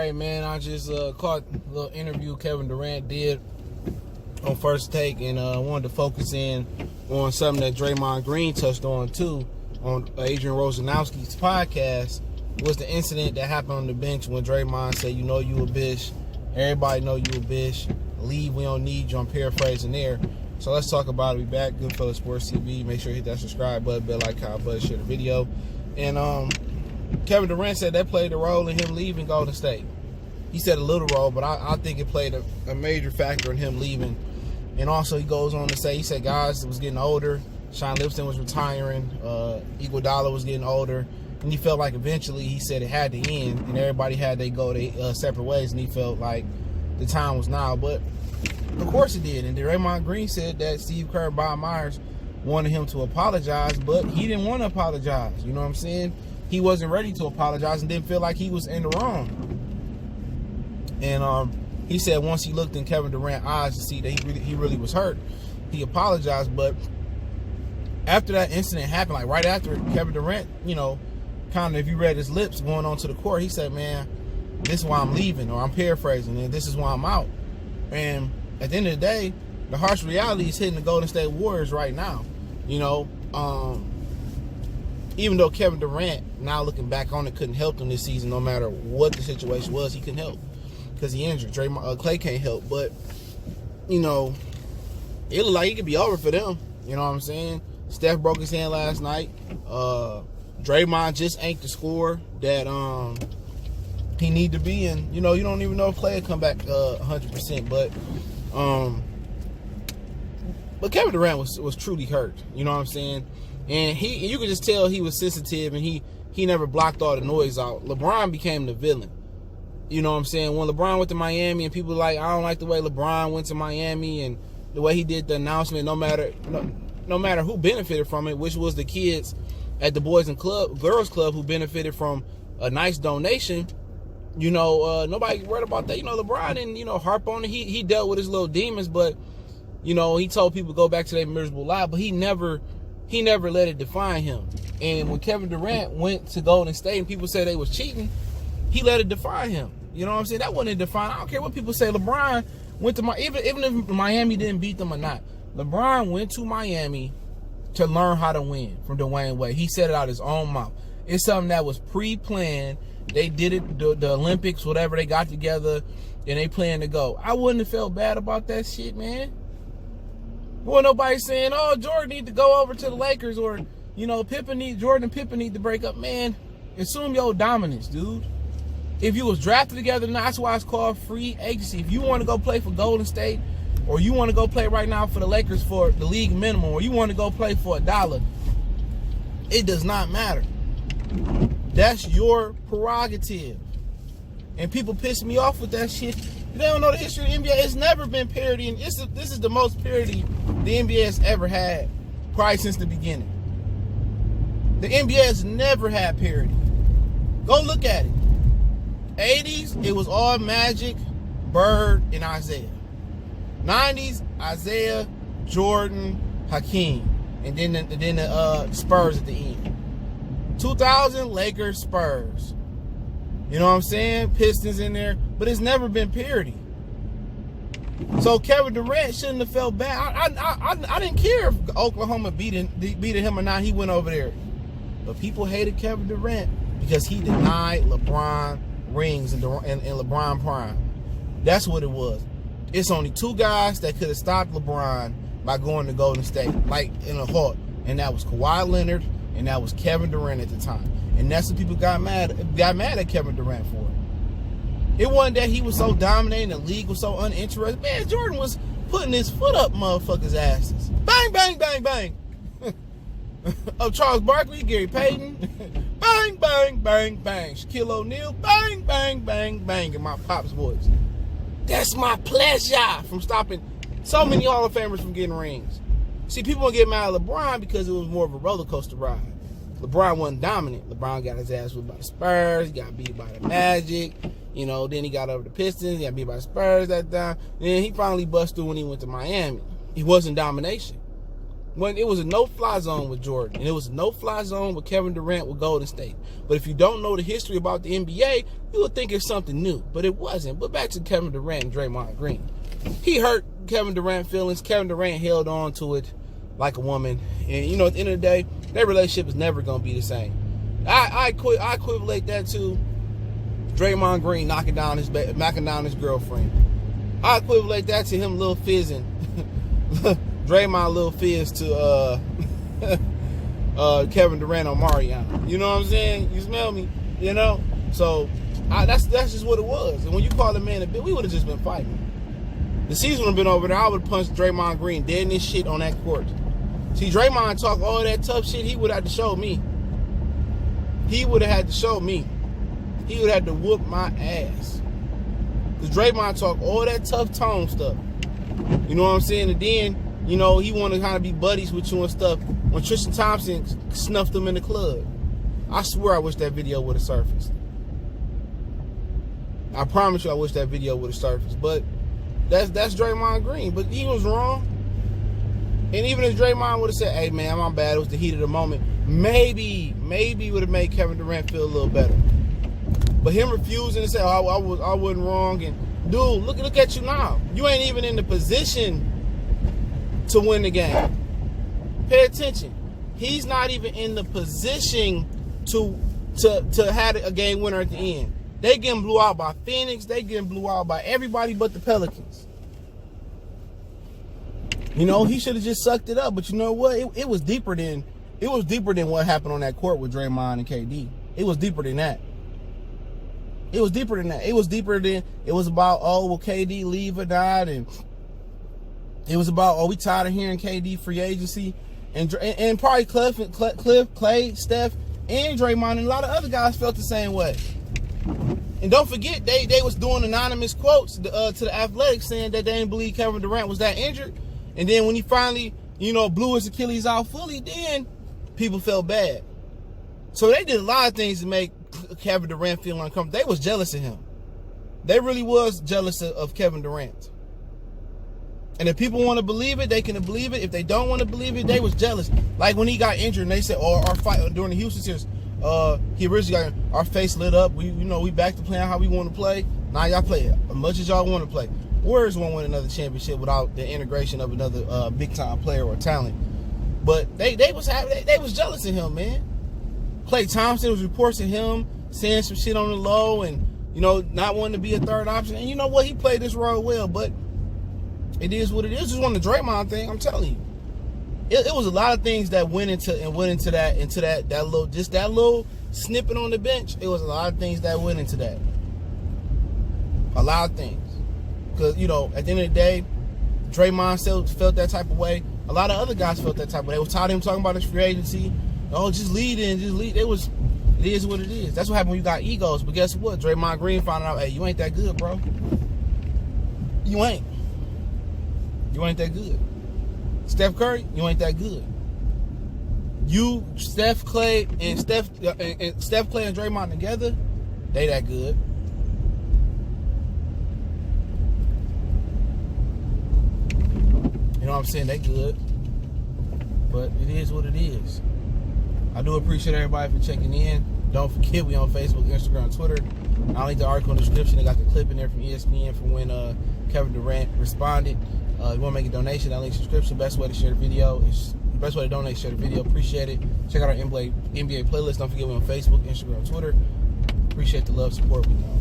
Hey man, I just caught a little interview Kevin Durant did on First Take, and wanted to focus in on something that Draymond Green touched on too on Adrian Wojnarowski's podcast. Was the incident that happened on the bench when Draymond said, "You know you a bitch. Everybody know you a bitch. Leave. We don't need you." I'm paraphrasing there. So let's talk about it. We back. Goodfellas Sports TV. Make sure you hit that subscribe button, bell icon, button, share the video. And Kevin Durant said that played a role in him leaving Golden State. He said a little role, but I think it played a major factor in him leaving. And also he goes on to say, he said guys was getting older. Sean Lipston was retiring. Iguodala was getting older. And he felt like eventually, he said it had to end. And everybody had to go their separate ways. And he felt like the time was now. But of course it did. And Draymond Green said that Steve Kerr and Bob Myers wanted him to apologize, but he didn't want to apologize. You know what I'm saying? He wasn't ready to apologize and didn't feel like he was in the wrong. And he said once he looked in Kevin Durant's eyes to see that he really was hurt, he apologized. But after that incident happened, like right after Kevin Durant, you know, kind of, if you read his lips going on to the court, he said, "Man, this is why I'm leaving," or I'm paraphrasing, "and this is why I'm out." And at the end of the day, the harsh reality is hitting the Golden State Warriors right now. You know, even though Kevin Durant, now looking back on it, couldn't help them this season, no matter what the situation was, he couldn't help because he injured. Clay can't help, but you know, it looked like it could be over for them. You know what I'm saying? Steph broke his hand last night. Draymond just ain't the scorer that he need to be, and you know, you don't even know if Clay will come back 100%. But Kevin Durant was truly hurt. You know what I'm saying? And you could just tell he was sensitive, and he never blocked all the noise out. LeBron became the villain. You know what I'm saying? When LeBron went to Miami, and people were like, I don't like the way LeBron went to Miami and the way he did the announcement, no matter who benefited from it, which was the kids at the Boys and Girls Club who benefited from a nice donation. You know, nobody worried about that. You know, LeBron didn't, you know, harp on it. He dealt with his little demons, but you know, he told people to go back to their miserable life, but he never let it define him. And when Kevin Durant went to Golden State and people said they was cheating, he let it define him. You know what I'm saying? That wasn't define. I don't care what people say. LeBron went to even if Miami didn't beat them or not. LeBron went to Miami to learn how to win from Dwayne Wade. He said it out his own mouth. It's something that was pre-planned. They did it, the Olympics, whatever, they got together and they planned to go. I wouldn't have felt bad about that shit, man. Well, nobody saying, "Oh, Jordan need to go over to the Lakers," or you know, Jordan and Pippen need to break up. Man, assume your dominance, dude. If you was drafted together, that's why it's called free agency. If you want to go play for Golden State, or you want to go play right now for the Lakers for the league minimum, or you want to go play for $1, it does not matter. That's your prerogative. And people piss me off with that shit. They don't know the history of the NBA. It's never been parity, and this is the most parity the NBA has ever had, probably since the beginning. The NBA has never had parity. Go look at it. 80s, it was all Magic, Bird, and Isaiah. 90s, Isaiah, Jordan, Hakeem, and then the Spurs at the end. 2000, Lakers, Spurs. You know what I'm saying? Pistons in there, but it's never been parity. So Kevin Durant shouldn't have felt bad. I didn't care if Oklahoma beating him or not. He went over there, but people hated Kevin Durant because he denied LeBron rings and LeBron prime. That's what it was. It's only two guys that could have stopped LeBron by going to Golden State, like in a heart, and that was Kawhi Leonard and that was Kevin Durant at the time. And that's what people got mad at Kevin Durant for. It wasn't that he was so dominating, the league was so uninterested. Man, Jordan was putting his foot up motherfuckers' asses. Bang, bang, bang, bang. Of Charles Barkley, Gary Payton. Bang, bang, bang, bang. Shaquille O'Neal. Bang, bang, bang, bang. In my pop's voice. That's my pleasure from stopping so many Hall of Famers from getting rings. See, people get mad at LeBron because it was more of a roller coaster ride. LeBron wasn't dominant. LeBron got his ass whipped by the Spurs. He got beat by the Magic. You know, then he got over the Pistons. He got beat by the Spurs that time. Then he finally busted through when he went to Miami. It wasn't domination. when it was a no-fly zone with Jordan, and it was a no-fly zone with Kevin Durant with Golden State. But if you don't know the history about the NBA, you would think it's something new, but it wasn't. But back to Kevin Durant and Draymond Green. He hurt Kevin Durant's feelings. Kevin Durant held on to it like a woman. And, you know, at the end of the day, their relationship is never going to be the same. I equivalent that to Draymond Green knocking down his girlfriend. I equivalent that to him little fizzing. Draymond little fizz to Kevin Durant on Mariano. You know what I'm saying? You smell me? You know? So that's just what it was. And when you call a man a bitch, we would have just been fighting. The season would have been over there. I would have punched Draymond Green dead in his shit on that court. See, Draymond talk all that tough shit, he would have had to show me. He would have had to show me. He would have had to whoop my ass. Because Draymond talk all that tough tone stuff. You know what I'm saying? And then, you know, he want to kind of be buddies with you and stuff. When Tristan Thompson snuffed him in the club. I swear I wish that video would have surfaced. I promise you I wish that video would have surfaced. But that's Draymond Green. But he was wrong. And even if Draymond would have said, hey, man, my bad, it was the heat of the moment, maybe would have made Kevin Durant feel a little better. But him refusing to say, oh, I wasn't wrong. And, dude, look at you now. You ain't even in the position to win the game. Pay attention. He's not even in the position to have a game winner at the end. They getting blew out by Phoenix. They getting blew out by everybody but the Pelicans. You know, he should have just sucked it up. But you know what? It was deeper than what happened on that court with Draymond and KD. It was deeper than that. It was deeper than that. It was deeper than, it was about, oh, will KD leave or not? And it was about, oh, we tired of hearing KD free agency. And probably Cliff, Clay, Steph, and Draymond, and a lot of other guys felt the same way. And don't forget, they was doing anonymous quotes to the Athletics saying that they didn't believe Kevin Durant was that injured. And then when he finally, you know, blew his Achilles out fully, then people felt bad. So they did a lot of things to make Kevin Durant feel uncomfortable. They was jealous of him. They really was jealous of Kevin Durant. And if people want to believe it, they can believe it. If they don't want to believe it, they was jealous. Like when he got injured and they said, oh, our fight during the Houston series, he originally got our face lit up. We back to playing how we want to play. Now y'all play as much as y'all want to play. Warriors won't win another championship without the integration of another big time player or talent. But they was jealous of him, man. Klay Thompson was reports of him saying some shit on the low and, you know, not wanting to be a third option. And you know what? He played this role well, but it is what it is. Just on the Draymond thing, I'm telling you. It was a lot of things that went into that little snippet on the bench. It was a lot of things that went into that. A lot of things. Because, you know, at the end of the day, Draymond felt that type of way. A lot of other guys felt that type of way. They was tired of him talking about his free agency. Oh, just lead. It is what it is. That's what happened when you got egos. But guess what? Draymond Green found out, hey, you ain't that good, bro. You ain't. You ain't that good. Steph Curry, you ain't that good. You, Steph Clay and Draymond together, they that good. You know what I'm saying? They good. But it is what it is. I do appreciate everybody for checking in. Don't forget, we on Facebook, Instagram, Twitter. I'll link the article in the description. They got the clip in there from ESPN from when Kevin Durant responded. You want to make a donation, I'll link the description. Best way to share the video. The best way to donate, share the video. Appreciate it. Check out our NBA playlist. Don't forget, we're on Facebook, Instagram, Twitter. Appreciate the love, support. We know.